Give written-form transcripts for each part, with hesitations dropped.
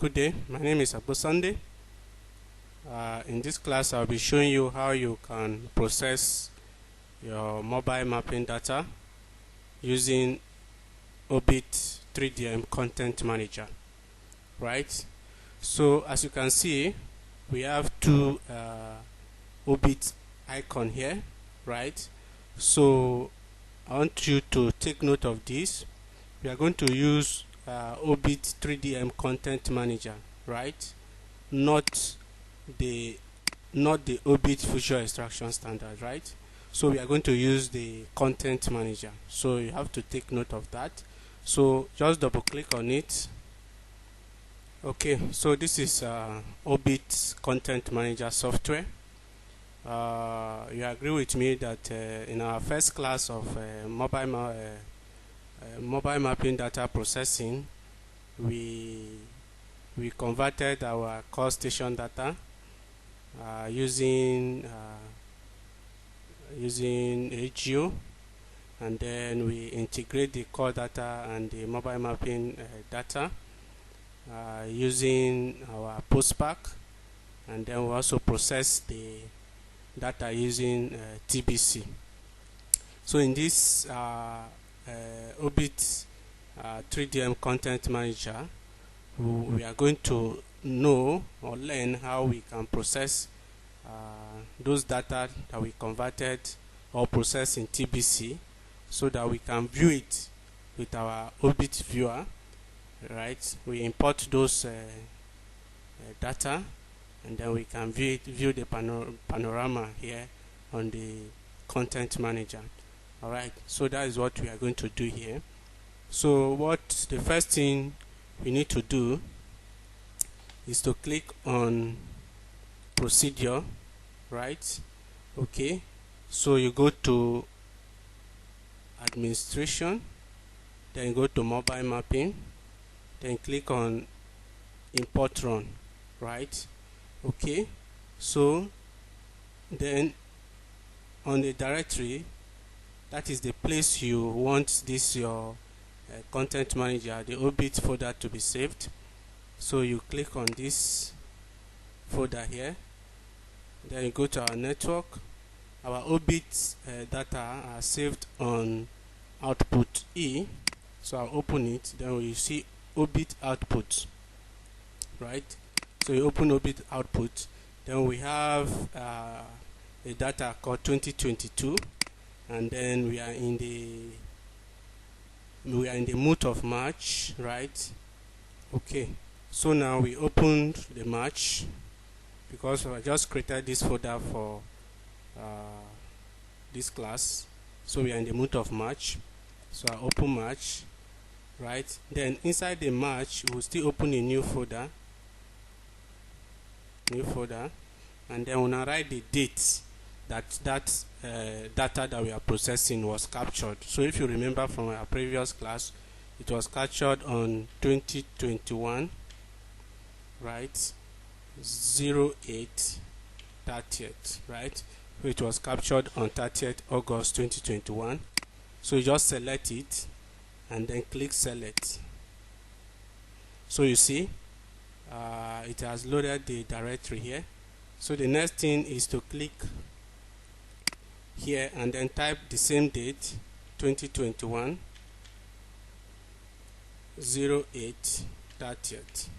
Good day, my name is Abu Sunday. In this class I'll be showing you how you can process your mobile mapping data using Orbit 3DM Content Manager. Right? So as you can see, we have two Orbit icon here, right? So I want you to take note of this. We are going to use Orbit 3DM Content Manager, right? Not the Orbit Visual Extraction Standard, right? So we are going to use the Content Manager. So you have to take note of that. So just double click on it. Okay, so this is Orbit Content Manager software. You agree with me that in our first class of mobile mapping data processing, we converted our call station data using AGO, and then we integrate the call data and the mobile mapping data using our postpack, and then we also process the data using TBC. So in this Orbit 3DM Content Manager, we are going to know or learn how we can process those data that we converted or processed in TBC, so that we can view it with our Orbit viewer. Right? We import those data, and then we can view the panorama here on the Content Manager. Alright, so that is what we are going to do here. So the first thing we need to do is to click on procedure, right? Okay, so you go to administration, then go to mobile mapping, then click on import run, right? Okay, so then on the directory, that is the place you want this your content manager, the Orbit folder, to be saved. So you click on this folder here, then you go to our network. Our Orbit data are saved on output E, so I'll open it. Then you see Orbit output, right? So you open Orbit output, then we have a data called 2022, and then we are in the month of March, right? Okay, so now we opened the March, because I just created this folder for this class. So we are in the month of March, so I open March, right? Then inside the March, we'll still open a new folder, and then we'll write the date that data that we are processing was captured. So if you remember from our previous class, it was captured on 2021, right? 08 30th, right? It was captured on 30th August 2021. So you just select it and then click select. So you see it has loaded the directory here. So the next thing is to click here and then type the same date, 2021 08 30th,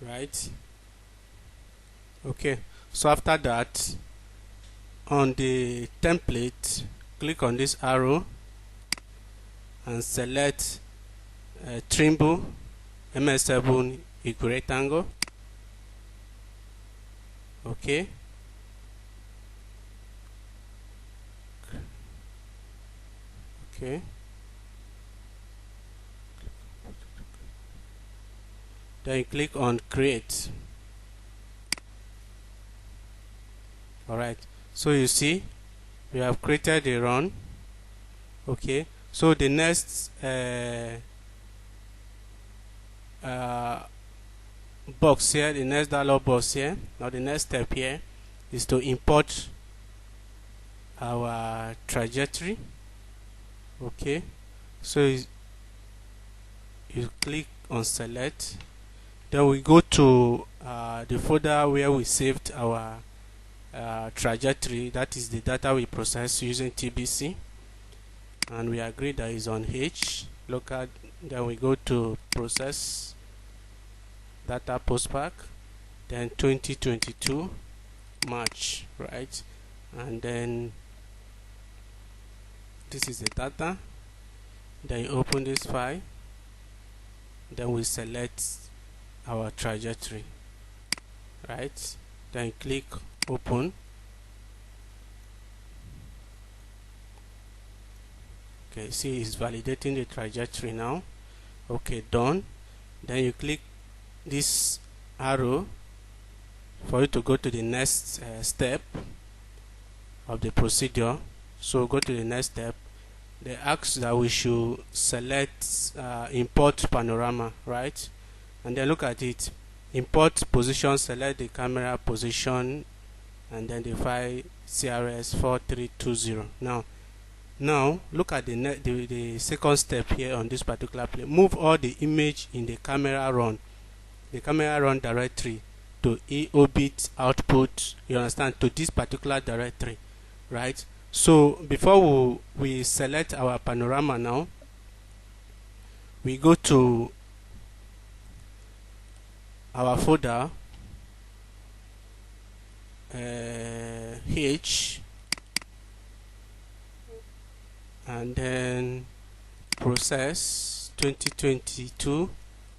right? Okay, so after that, on the template, click on this arrow and select Trimble MS7 equal rectangle. Okay, okay, then you click on create. Alright, so you see we have created a run. Okay, so the next box here, the next dialog box here, now the next step here is to import our trajectory. Okay, so you click on select, Then we go to the folder where we saved our trajectory, that is the data we process using TBC, and we agree that is on H local. Then we go to process data postpack, then 2022 March, right? And then this is the data. Then you open this file, then we select our trajectory, right? Then click open. Okay, see it's validating the trajectory now. Okay, done. Then you click this arrow for you to go to the next step of the procedure. So go to the next step. They ask that we should select import panorama, right? And then look at it. Import position, select the camera position, and then the file CRS4320. Now look at the second step here on this particular plane. Move all the image in the camera run directory to EOBIT output, you understand, to this particular directory, right? So before we select our panorama now, we go to our folder H, and then process 2022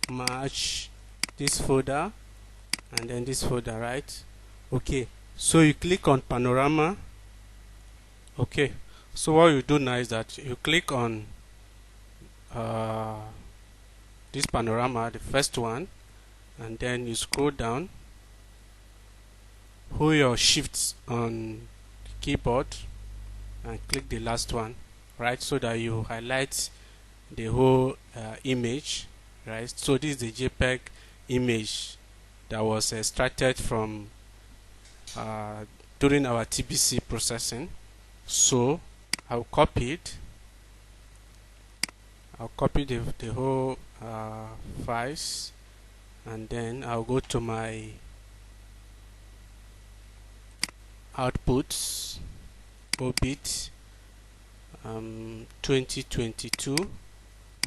March, this folder, and then this folder, right? Okay, so you click on panorama. Okay, so what you do now is that you click on this panorama, the first one, and then you scroll down, hold your shift on the keyboard and click the last one, right, so that you highlight the whole image, right? So this is the JPEG image that was extracted from during our TBC processing. So I'll copy it. I'll copy the whole files, and then I'll go to my outputs, OBIT 2022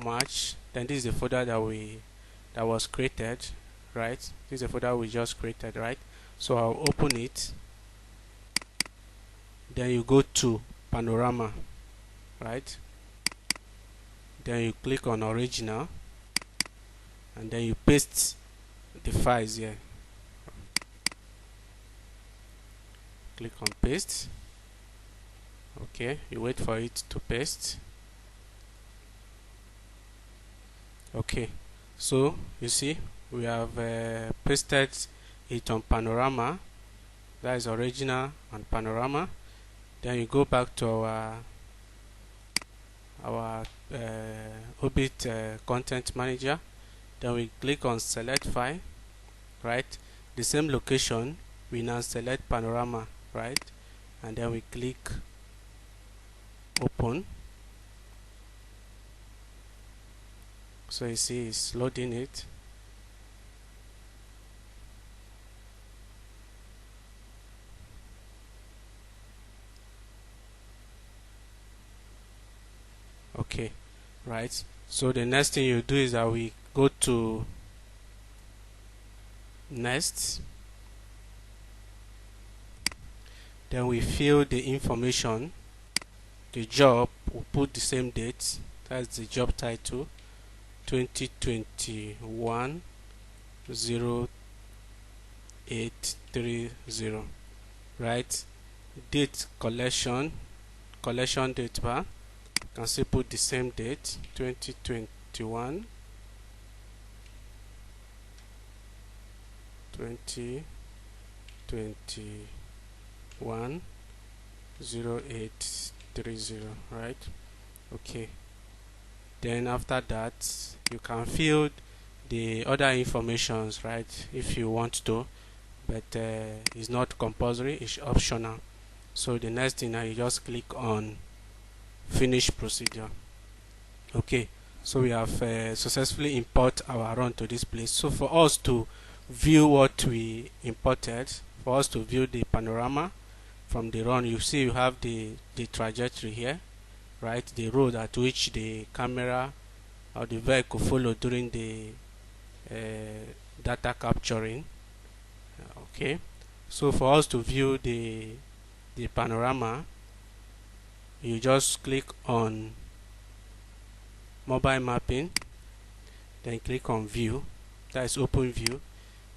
March. Then this is the folder that was created, right? This is the folder we just created, right? So I'll open it. Then you go to panorama, right? Then you click on original, and then you paste the files here. Click on paste. Okay, you wait for it to paste. Okay, so you see we have pasted it on panorama. That is original and panorama. Then you go back to our OBIT content manager. Then we click on select file, right? The same location, we now select panorama, right? And then we click open. So you see it's loading it. Okay, right? So the next thing you do is that we go to next, then we fill the information, the job, we'll put the same date, that's the job title, 2021 0830, right? Date collection date bar, you can still put the same date, 2021 0830, right? Okay, then after that you can fill the other informations, right, if you want to, but it's not compulsory, it's optional. So the next thing now, you just click on finish procedure. Okay, So we have successfully import our run to this place. So for us to view what we imported, for us to view the panorama from the run, you see you have the trajectory here, right? The road at which the camera or the vehicle followed during the data capturing. Okay, so for us to view the panorama, you just click on mobile mapping, then click on view, that is open view,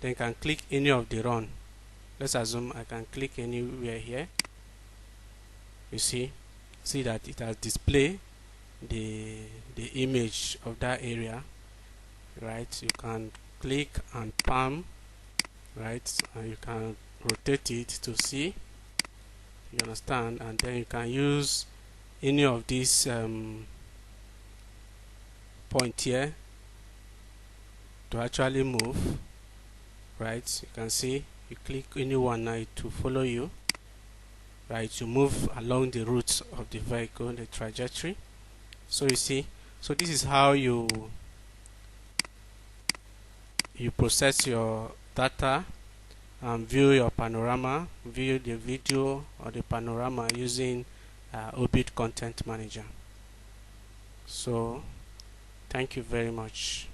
then you can click any of the run. Let's assume I can click anywhere here. You see that it has displayed the image of that area, right? You can click and palm, right, and you can rotate it to see, you understand, and then you can use any of these point here to actually move, right? You can see you click anyone now to follow you, right, to move along the route of the vehicle, the trajectory. So you see, so this is how you process your data and view your panorama, view the video or the panorama using Obit Content Manager. So thank you very much.